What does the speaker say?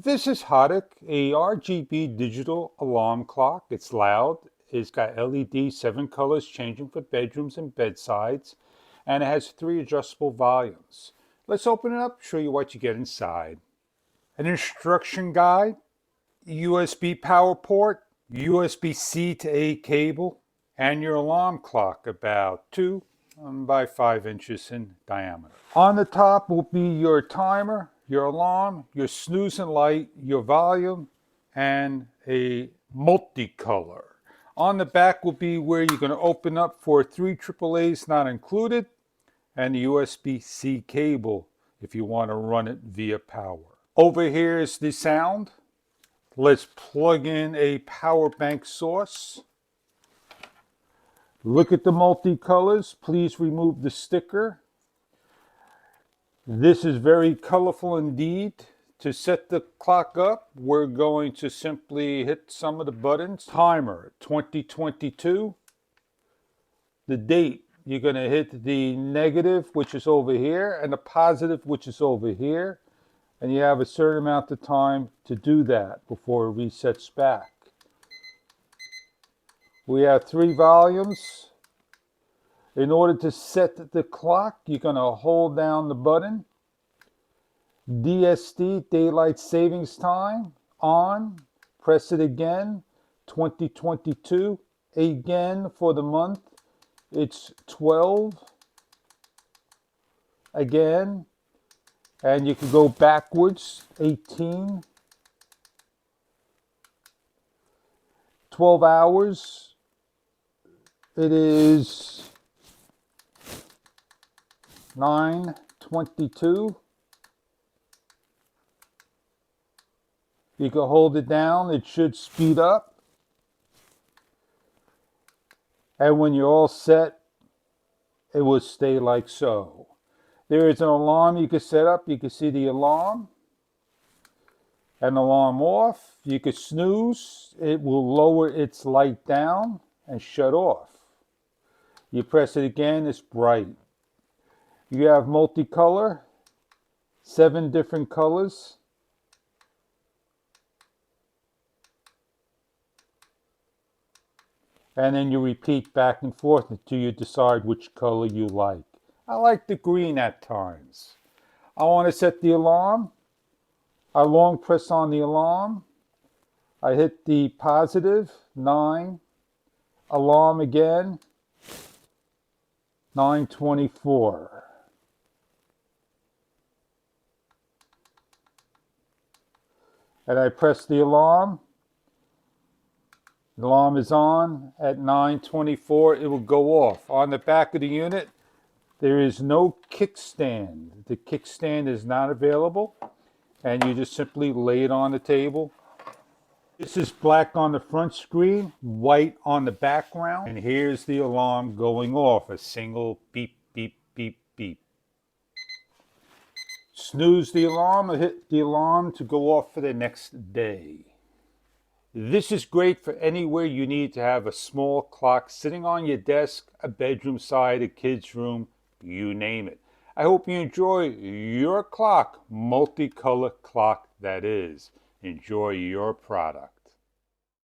This is HODIK, a RGB digital alarm clock. It's loud. It's got LED 7 colors changing for bedrooms and bedsides, and it has 3 adjustable volumes. Let's open it up, show you what you get inside. An instruction guide, USB power port, USB-C to A cable, and your alarm clock about 2 by 5 inches in diameter. On the top will be your timer, your alarm, your snooze and light, your volume, and a multicolor. On the back will be where you're going to open up for 3 AAAs not included, and the USB-C cable if you want to run it via power. Over here is the sound. Let's plug in a power bank source. Look at the multicolors. Please remove the sticker. This is very colorful indeed. To set the clock up, we're going to simply hit some of the buttons. Timer 2022. The date, you're going to hit the negative, which is over here, and the positive, which is over here. And you have a certain amount of time to do that before it resets back. We have 3 volumes. In order to set the clock, you're going to hold down the button. DST, Daylight Savings Time, on. Press it again, 2022. Again for the month, it's 12. Again, and you can go backwards, 18. 12 hours, it is 9:22. You can hold it down, it should speed up. And when you're all set, it will stay like so. There is an alarm you can set up. You can see the alarm. An alarm off. You can snooze. It will lower its light down and shut off. You press it again, it's bright. You have multicolor, 7 different colors. And then you repeat back and forth until you decide which color you like. I like the green at times. I want to set the alarm. I long press on the alarm. I hit the positive, 9. Alarm again, 9:24. And I press the alarm. The alarm is on at 9:24. It will go off. On the back of the unit, there is no kickstand. The kickstand is not available, and you just simply lay it on the table. This is black on the front screen, white on the background, and here's the alarm going off. A single beep, beep, beep, beep. Snooze the alarm or hit the alarm to go off for the next day. This is great for anywhere you need to have a small clock sitting on your desk, a bedroom side, a kid's room, you name it. I hope you enjoy your clock, multicolor clock that is. Enjoy your product.